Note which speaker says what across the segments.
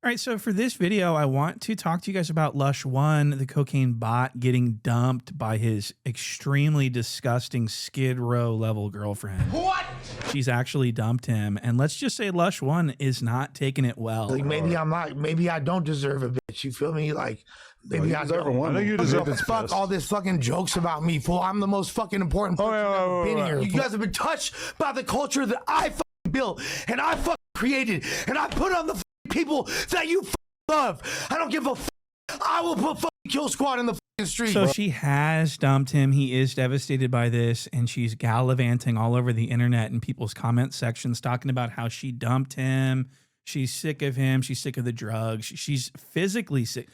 Speaker 1: All right, so for this video, I want to talk to you guys about Lush One, the cocaine bot getting dumped by his extremely disgusting Skid Row level girlfriend.
Speaker 2: What?
Speaker 1: She's actually dumped him, and let's just say Lush One is not taking it well.
Speaker 2: Like maybe I'm not. Maybe I don't deserve a bitch. You feel me? Like maybe I
Speaker 3: deserve
Speaker 2: don't.
Speaker 3: a woman.
Speaker 4: I know you deserve it.
Speaker 2: Fuck all this fucking jokes about me, fool. I'm the most fucking important person I've been here. You guys have been touched by the culture that I fucking built and I fucking created, and I put on the fucking people that you fucking love. I don't give a fuck. I will put fucking Kill Squad in the fucking street.
Speaker 1: So she has dumped him. He is devastated by this, and she's gallivanting all over the internet and people's comment sections talking about how she dumped him. She's sick of him. She's sick of the drugs. She's physically sick.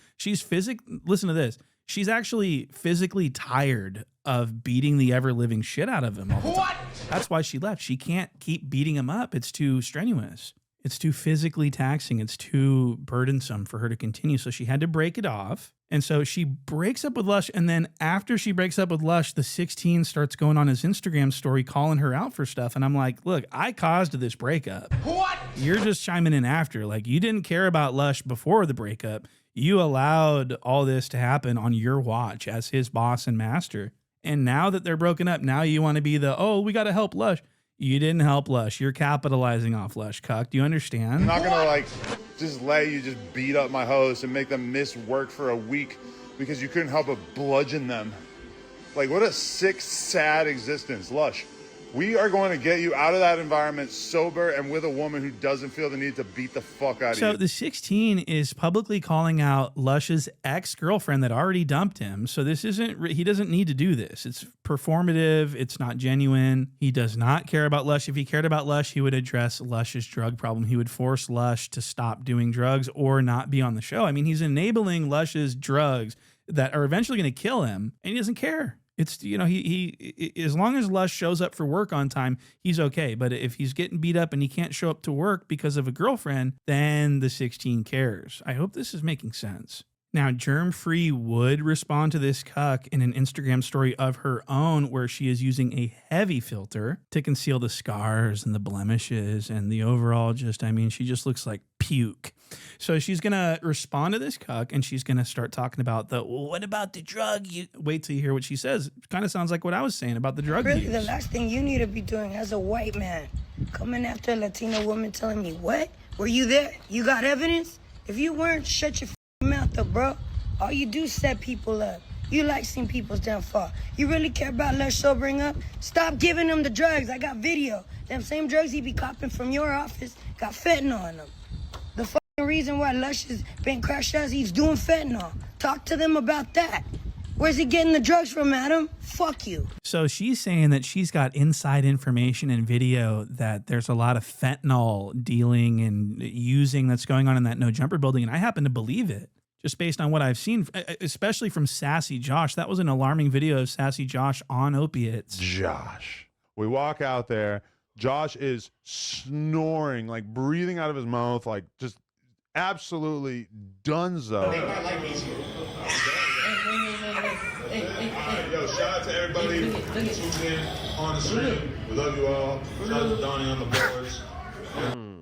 Speaker 1: Listen to this. She's actually physically tired of beating the ever-living shit out of him all the time. That's why she left. She can't keep beating him up. It's too strenuous. It's too physically taxing. It's too burdensome for her to continue. So she had to break it off. And so she breaks up with Lush. And then after she breaks up with Lush, the 16 starts going on his Instagram story, calling her out for stuff. And I'm like, look, I caused this breakup. What? You're just chiming in after. Like, you didn't care about Lush before the breakup. You allowed all this to happen on your watch as his boss and master. And now that they're broken up, now you want to be the, oh, we got to help Lush. You didn't help Lush. You're capitalizing off Lush, cuck. Do you understand?
Speaker 4: I'm not gonna like just let you just beat up my host and make them miss work for a week because you couldn't help but bludgeon them. Like, what a sick, sad existence. Lush, we are going to get you out of that environment sober and with a woman who doesn't feel the need to beat the fuck out of you.
Speaker 1: So the 16 is publicly calling out Lush's ex-girlfriend that already dumped him. So this isn't, he doesn't need to do this. It's performative. It's not genuine. He does not care about Lush. If he cared about Lush, he would address Lush's drug problem. He would force Lush to stop doing drugs or not be on the show. I mean, he's enabling Lush's drugs that are eventually going to kill him, and he doesn't care. It's, you know, he as long as Lush shows up for work on time, he's okay. But if he's getting beat up and he can't show up to work because of a girlfriend, then the 16 cares. I hope this is making sense. Now, Germ Free would respond to this cuck in an Instagram story of her own where she is using a heavy filter to conceal the scars and the blemishes and the overall just, I mean, she just looks like puke. So she's going to respond to this cuck and she's going to start talking about the, well, what about the drug? Wait till you hear what she says. It kind of sounds like what I was saying about the drug
Speaker 5: Really,
Speaker 1: use.
Speaker 5: the last thing you need to be doing as a white man, coming after a Latina woman telling me, what? Were you there? You got evidence? If you weren't, shut your mouth up, bro. All you do is set people up. You like seeing people's downfall. You really care about Lush sobering up? Stop giving them the drugs. I got video. Them same drugs he be copping from your office got fentanyl in them. The fucking reason why Lush has been crashed out is he's doing fentanyl. Talk to them about that. Where's he getting the drugs from, Adam? Fuck you.
Speaker 1: So she's saying that she's got inside information and video that there's a lot of fentanyl dealing and using that's going on in that No Jumper building. And I happen to believe it just based on what I've seen, especially from Sassy Josh. That was an alarming video of Sassy Josh on opiates.
Speaker 4: Josh. We walk out there. Josh is snoring, like breathing out of his mouth, like just absolutely dunzo. Yo, shout out to everybody who tunes in on the stream. We love you all. Shout out to Donnie on the boards.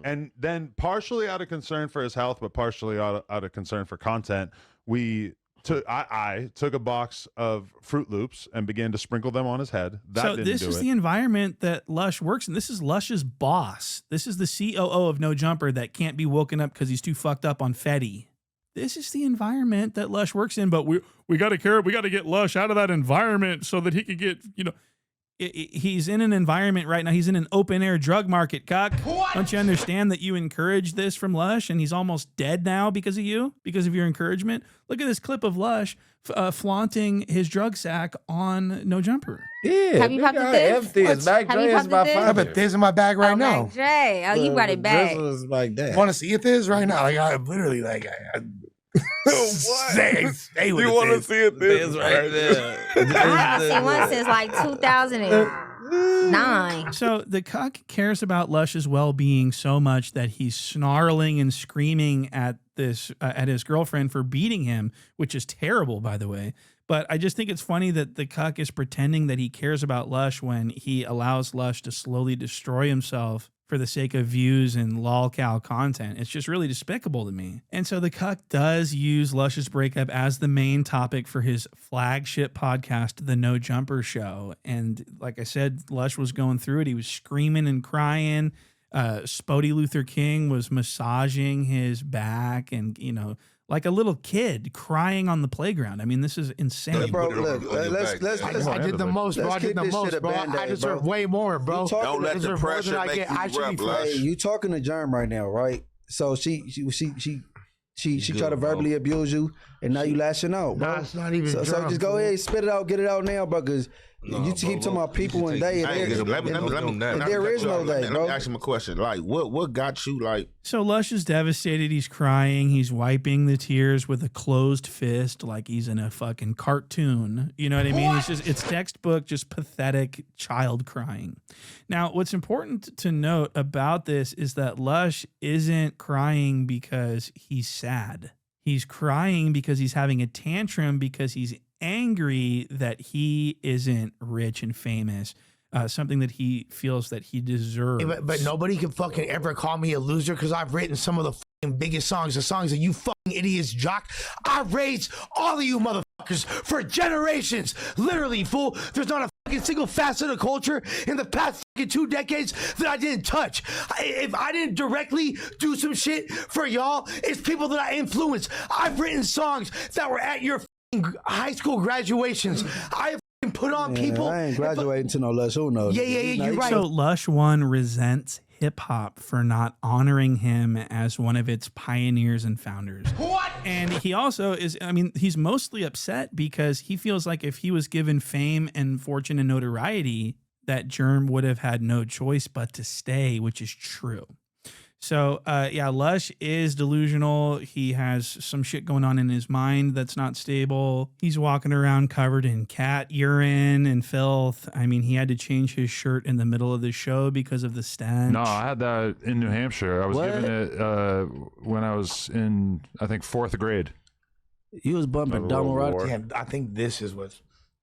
Speaker 4: And then partially out of concern for his health, but partially out of concern for content, I took a box of Fruit Loops and began to sprinkle them on his head.
Speaker 1: So this is the environment that Lush works in. This is Lush's boss. This is the COO of No Jumper that can't be woken up because he's too fucked up on Fetty. This is the environment that Lush works in, but we got to care. We got to get Lush out of that environment so that he could get, you know, he's in an environment right now. He's in an open air drug market, cock. What? Don't you understand that you encouraged this from Lush and he's almost dead now because of you, because of your encouragement? Look at this clip of Lush flaunting his drug sack on No Jumper.
Speaker 3: Yeah.
Speaker 6: Have you popped this?
Speaker 3: Empty. It's back.
Speaker 6: Have you
Speaker 3: Dre is
Speaker 6: popped
Speaker 3: my
Speaker 6: this?
Speaker 2: I
Speaker 3: father.
Speaker 2: bet this in my bag right now.
Speaker 6: Mac J. Oh, you brought it back.
Speaker 3: Drizzle is like that.
Speaker 2: Want to see it this right now? Like I literally like.
Speaker 3: What?
Speaker 2: Stay with
Speaker 3: You
Speaker 2: it
Speaker 3: want to
Speaker 2: this.
Speaker 3: see it this right there.
Speaker 6: I haven't seen one since like 2009.
Speaker 1: So the cuck cares about Lush's well-being so much that he's snarling and screaming at his girlfriend for beating him, which is terrible, by the way. But I just think it's funny that the cuck is pretending that he cares about Lush when he allows Lush to slowly destroy himself for the sake of views and lolcow content. It's just really despicable to me. And so the cuck does use Lush's breakup as the main topic for his flagship podcast, The No Jumper Show. And like I said, Lush was going through it. He was screaming and crying. Spody Luther King was massaging his back and, you know, like a little kid crying on the playground. I mean, this is insane.
Speaker 3: Hey, bro, look,
Speaker 2: I did the most, bro. I did the most, bro. I deserve way more, bro.
Speaker 3: Don't let the pressure make you rep, Lush.
Speaker 7: Hey, you talking to Germ right now, right? So she tried to verbally abuse you, and now you lashing out, bro.
Speaker 2: Nah, it's not even
Speaker 7: so just go ahead, spit it out, get it out now, bro, because you keep talking about people and they, and there is no they, bro.
Speaker 3: Let me ask him a question. Like, what got you, like?
Speaker 1: So Lush is devastated. He's crying. He's wiping the tears with a closed fist like he's in a fucking cartoon. You know what I mean? It's textbook, just pathetic child crying. Now, what's important to note about this is that Lush isn't crying because he's sad. He's crying because he's having a tantrum because he's angry that he isn't rich and famous, something that he feels that he deserves.
Speaker 2: Hey, but nobody can fucking ever call me a loser because I've written some of the fucking biggest songs, the songs that you fucking idiots jock. I've raised all of you motherfuckers for generations. Literally, fool. There's not a fucking single facet of culture in the past fucking 2 decades that I didn't touch. If I didn't directly do some shit for y'all, it's people that I influenced. I've written songs that were at your high school graduations. I have put on people.
Speaker 7: I ain't graduating to no Lush. Who knows?
Speaker 2: Yeah, you're right.
Speaker 1: So Lush One resents hip hop for not honoring him as one of its pioneers and founders.
Speaker 2: What?
Speaker 1: And he also is, I mean, he's mostly upset because he feels like if he was given fame and fortune and notoriety, that Germ would have had no choice but to stay, which is true. So, yeah, Lush is delusional. He has some shit going on in his mind that's not stable. He's walking around covered in cat urine and filth. I mean, he had to change his shirt in the middle of the show because of the stench.
Speaker 4: No, I had that in New Hampshire. I was given it when I was in, I think, 4th grade.
Speaker 7: You was bumping Donald Rodgers.
Speaker 2: Damn, I think this is what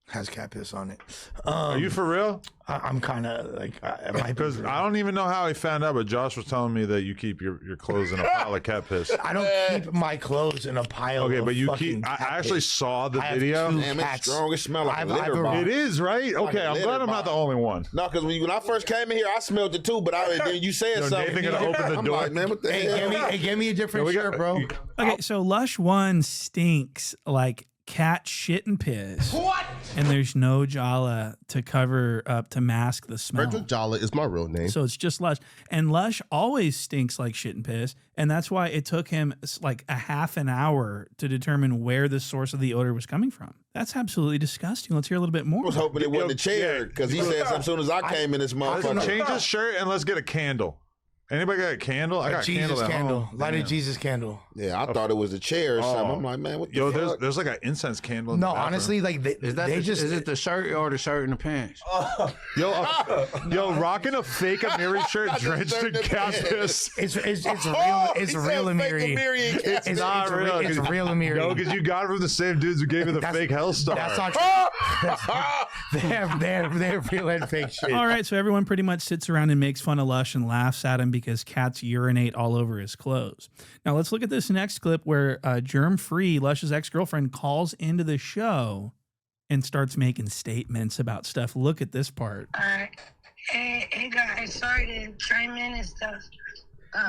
Speaker 2: has cat piss on it.
Speaker 4: Are you for real?
Speaker 2: I'm kind of like,
Speaker 4: because I don't even know how he found out, but Josh was telling me that you keep your clothes in a pile of cat piss.
Speaker 2: I don't keep my clothes in a pile.
Speaker 4: Okay,
Speaker 2: of
Speaker 4: but you
Speaker 2: fucking
Speaker 4: keep. I
Speaker 2: cat
Speaker 4: actually
Speaker 2: piss.
Speaker 4: saw the
Speaker 2: I have
Speaker 4: video.
Speaker 2: 2
Speaker 3: Damn,
Speaker 2: cats.
Speaker 3: it's strong. It smells like a litter box.
Speaker 4: It is, right? Okay, I'm glad I'm not the only one.
Speaker 3: No, because when I first came in here, I smelled it too, but then you said something.
Speaker 4: Nathan gonna open the
Speaker 3: I'm
Speaker 4: door.
Speaker 3: like, man, what the hell?
Speaker 2: Give me a different shirt, bro.
Speaker 1: Okay, so Lush One stinks like cat shit and piss.
Speaker 2: What?
Speaker 1: And there's no Jala to cover up to mask the smell.
Speaker 8: Frederick Jala is my real name.
Speaker 1: So it's just Lush. And Lush always stinks like shit and piss. And that's why it took him like a half an hour to determine where the source of the odor was coming from. That's absolutely disgusting. Let's hear a little bit more.
Speaker 3: I was hoping it wasn't a chair because he said as soon as I came in this motherfucker.
Speaker 4: Change his shirt and let's get a candle. Anybody got a candle? I got a
Speaker 2: Jesus candle. Light a
Speaker 4: Damn.
Speaker 2: Jesus candle.
Speaker 3: Yeah, I thought it was a chair or something. I'm like, man, what the fuck?
Speaker 4: There's like an incense candle. In
Speaker 2: No,
Speaker 4: the bathroom.
Speaker 2: honestly, like
Speaker 7: Is it the shirt or the shirt and the pants?
Speaker 4: Yo, rocking a fake Amiri shirt drenched in cat piss.
Speaker 2: It's real. It's
Speaker 3: He
Speaker 2: real
Speaker 3: said fake
Speaker 2: Amiri.
Speaker 3: Amiri and cat
Speaker 2: It's
Speaker 4: not real.
Speaker 2: It's real Amiri.
Speaker 4: No, because you got it from the same dudes who gave you the fake Hellstar.
Speaker 2: That's not true. They're real and fake shit.
Speaker 1: All right, so everyone pretty much sits around and makes fun of Lush and laughs at him because cats urinate all over his clothes. Now let's look at this next clip where Germ Free, Lush's ex-girlfriend, calls into the show and starts making statements about stuff. Look at this part.
Speaker 5: All right. Hey guys, sorry to chime in and stuff.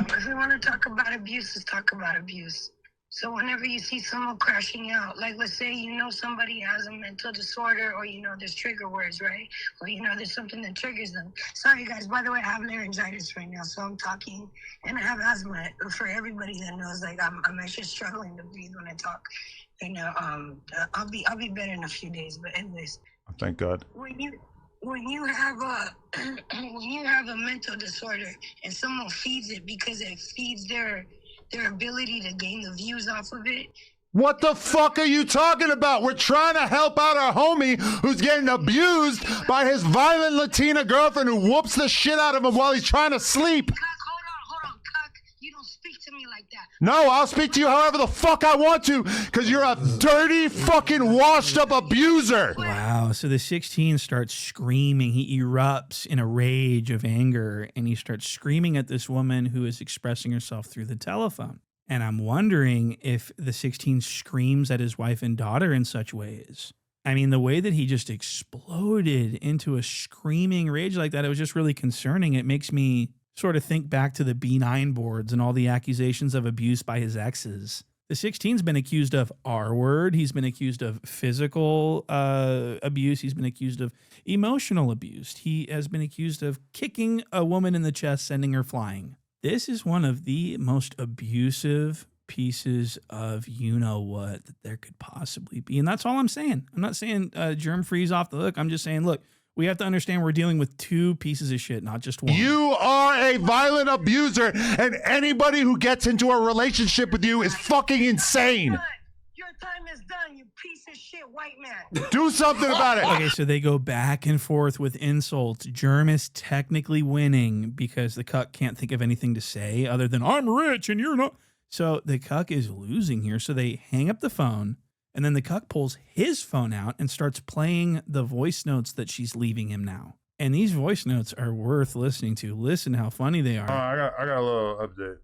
Speaker 5: If we want to talk about abuse, let's talk about abuse. So whenever you see someone crashing out, like let's say somebody has a mental disorder, or there's trigger words, right? Or there's something that triggers them. Sorry guys, by the way, I have laryngitis right now, so I'm talking, and I have asthma. For everybody that knows, like I'm actually struggling to breathe when I talk. I'll be better in a few days. But anyways,
Speaker 4: Thank God.
Speaker 5: when you have a mental disorder and someone feeds it because it feeds their ability to gain the views off of it.
Speaker 4: What the fuck are you talking about? We're trying to help out our homie who's getting abused by his violent Latina girlfriend who whoops the shit out of him while he's trying to sleep.
Speaker 5: Cuck, hold on, cuck. You don't speak to me like that.
Speaker 4: No, I'll speak to you however the fuck I want to, because you're a dirty, fucking washed up abuser.
Speaker 1: Wow. So the 16 starts screaming. He erupts in a rage of anger, and he starts screaming at this woman who is expressing herself through the telephone. And I'm wondering if the 16 screams at his wife and daughter in such ways. I mean, the way that he just exploded into a screaming rage like that, it was just really concerning. It makes me sort of think back to the B9 boards and all the accusations of abuse by his exes. The 16's been accused of R-word. He's been accused of physical abuse. He's been accused of emotional abuse. He has been accused of kicking a woman in the chest, sending her flying. This is one of the most abusive pieces of you-know-what that there could possibly be. And that's all I'm saying. I'm not saying germ-free's off the hook. I'm just saying, look, we have to understand we're dealing with two pieces of shit, not just one.
Speaker 4: You are a violent abuser, and anybody who gets into a relationship with you is fucking insane.
Speaker 5: Your time is done, you piece of shit white man.
Speaker 4: Do something about it.
Speaker 1: Okay, so they go back and forth with insults. Germ is technically winning because the cuck can't think of anything to say other than, I'm rich and you're not. So the cuck is losing here. So they hang up the phone, and then the cuck pulls his phone out and starts playing the voice notes that she's leaving him now. And these voice notes are worth listening to. Listen how funny they are.
Speaker 4: I got a little update.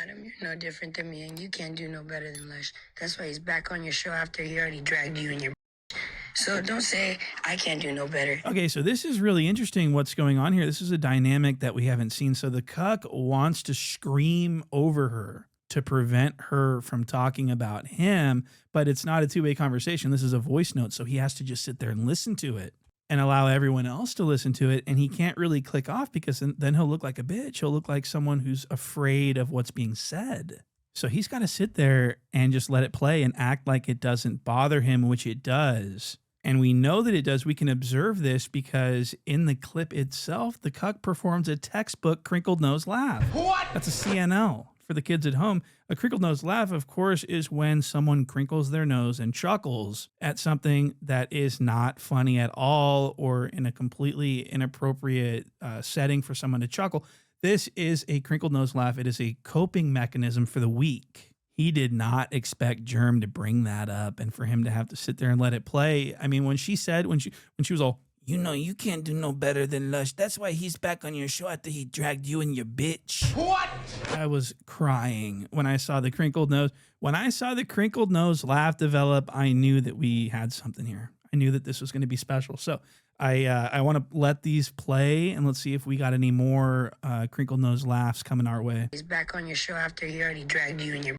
Speaker 5: Adam, you're no different than me, and you can't do no better than Lush. That's why he's back on your show after he already dragged you in your. So don't say I can't do no better.
Speaker 1: Okay, so this is really interesting what's going on here. This is a dynamic that we haven't seen. So the cuck wants to scream over her to prevent her from talking about him, but it's not a two-way conversation. This is a voice note, so he has to just sit there and listen to it and allow everyone else to listen to it, and he can't really click off because then he'll look like a bitch. He'll look like someone who's afraid of what's being said. So he's got to sit there and just let it play and act like it doesn't bother him, which it does. And we know that it does. We can observe this because in the clip itself, the cuck performs a textbook crinkled nose laugh. What? That's a CNL for the kids at home. A crinkled nose laugh, of course, is when someone crinkles their nose and chuckles at something that is not funny at all or in a completely inappropriate setting for someone to chuckle. This is a crinkled nose laugh. It is a coping mechanism for the weak. He did not expect Germ to bring that up and for him to have to sit there and let it play. I mean, when she said, when she was all, you know, you can't do no better than Lush. That's why he's back on your show after he dragged you and your bitch. What? I was crying when I saw the crinkled nose. When I saw the crinkled nose laugh develop, I knew that we had something here. I knew that this was going to be special. So I want to let these play and let's see if we got any more crinkled nose laughs coming our way.
Speaker 5: He's back on your show after he already dragged you and your.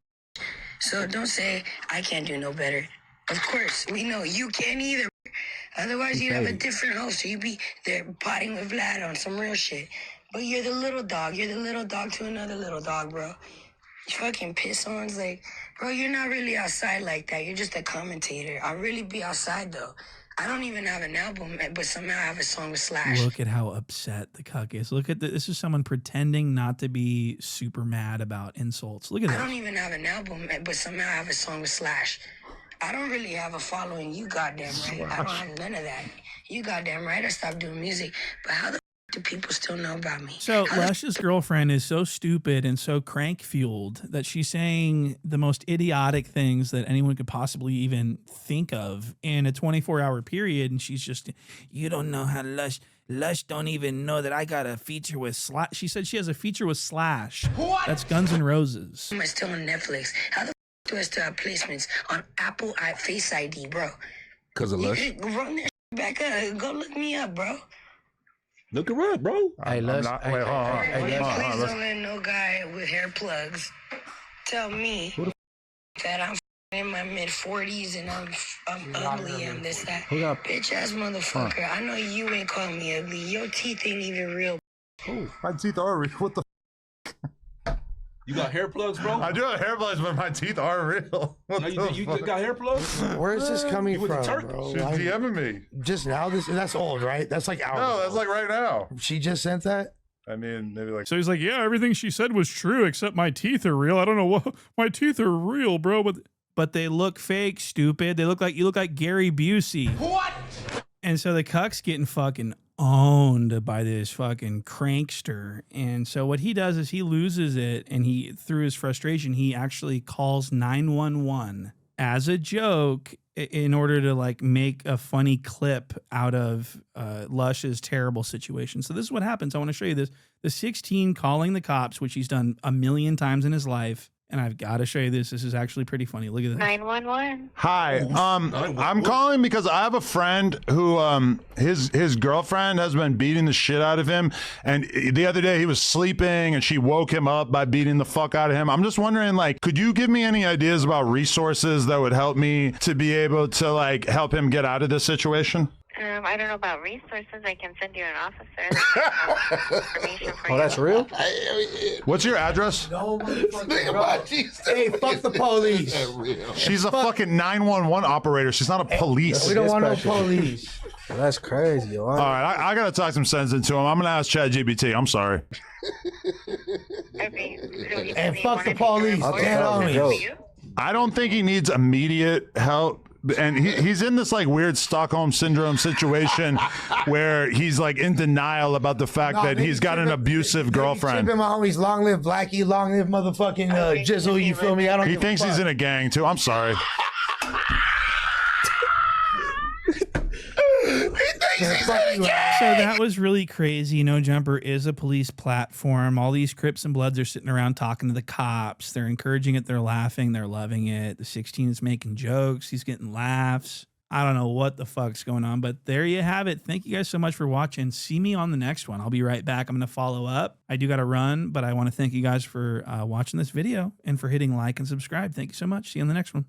Speaker 5: So don't say I can't do no better. Of course, we know you can't either. Otherwise, you'd have a different host. So you'd be there potting with Vlad on some real shit. But you're the little dog. You're the little dog to another little dog, bro. You fucking piss-ons. Like, bro, you're not really outside like that. You're just a commentator. I'll really be outside, though. I don't even have an album, but somehow I have a song with Slash.
Speaker 1: Look at how upset the cuck is. Look at this is someone pretending not to be super mad about insults. Look at that.
Speaker 5: I don't even have an album, but somehow I have a song with Slash. I don't really have a following. You goddamn right. I don't have none of that. You goddamn right. I stopped doing music. But how the do people still know about me?
Speaker 1: So Lush's girlfriend is so stupid and so crank-fueled that she's saying the most idiotic things that anyone could possibly even think of in a 24-hour period. And she's just, you don't know how Lush don't even know that I got a feature with Slash. She said she has a feature with Slash. What? That's Guns N' Roses.
Speaker 5: Am I still on Netflix? How the do I still have placements on Apple Face ID, bro?
Speaker 3: Because of Lush?
Speaker 5: Run that back up. Go look me up, bro.
Speaker 3: Look around, bro.
Speaker 7: Hey, Lush.
Speaker 4: Wait, hold on.
Speaker 5: Please don't let no guy with hair plugs tell me that I'm in my mid-40s and I'm ugly and this, that. Bitch ass motherfucker. I know you ain't calling me ugly. Your teeth ain't even real.
Speaker 4: Oh, my teeth are real. What the?
Speaker 8: You got hair plugs, bro?
Speaker 4: I do have hair plugs, but my teeth are real.
Speaker 8: You got hair plugs?
Speaker 2: Where's this coming
Speaker 8: You with
Speaker 2: from,
Speaker 8: the Turk?
Speaker 2: bro?
Speaker 4: She's
Speaker 2: Like,
Speaker 4: DMing me.
Speaker 2: just now? That's old, right? That's like hours.
Speaker 4: No, that's like right now.
Speaker 2: She just sent that?
Speaker 4: I mean, maybe like.
Speaker 1: So he's like, yeah, everything she said was true, except my teeth are real. I don't know what my teeth are real, bro, but they look fake, stupid. They look like you look like Gary Busey. What? And so the cuck's getting fucking owned by this fucking crankster. And so what he does is he loses it, and he, through his frustration, he actually calls 911 as a joke in order to like make a funny clip out of Lush's terrible situation. So this is what happens. I want to show you this. The 16 calling the cops, which he's done a million times in his life. And I've got to show you this. This is actually pretty funny. Look at this.
Speaker 9: 911.
Speaker 4: Hi. I'm calling because I have a friend who his girlfriend has been beating the shit out of him, and the other day he was sleeping and she woke him up by beating the fuck out of him. I'm just wondering, like, could you give me any ideas about resources that would help me to be able to like help him get out of this situation?
Speaker 9: I don't know about resources. I can send you an officer that can information for you.
Speaker 7: Oh, that's real?
Speaker 4: What's your address?
Speaker 2: No, hey, fuck the police.
Speaker 4: She's a fucking 911 operator. She's not a police.
Speaker 2: We don't want no police.
Speaker 7: That's crazy, yo.
Speaker 4: All right, I gotta talk some sense into him. I'm gonna ask ChatGPT. I'm sorry.
Speaker 9: Okay.
Speaker 2: And fuck the police. Get on me.
Speaker 4: I don't think he needs immediate help. And he's in this like weird Stockholm syndrome situation where he's like in denial about the fact that he's got an abusive girlfriend.
Speaker 2: Tripping my homies, long live Blackie, long live motherfucking Jizzle, you feel me? I don't
Speaker 4: He
Speaker 2: give
Speaker 4: thinks
Speaker 2: a fuck.
Speaker 4: he's in a gang too. I'm sorry.
Speaker 1: So that was really crazy. No Jumper is a police platform. All these Crips and Bloods are sitting around talking to the cops. They're encouraging it. They're laughing. They're loving it. The 16 is making jokes. He's getting laughs. I don't know what the fuck's going on, but there you have it. Thank you guys so much for watching. See me on the next one. I'll be right back. I'm going to follow up. I do got to run, but I want to thank you guys for watching this video and for hitting like and subscribe. Thank you so much. See you on the next one.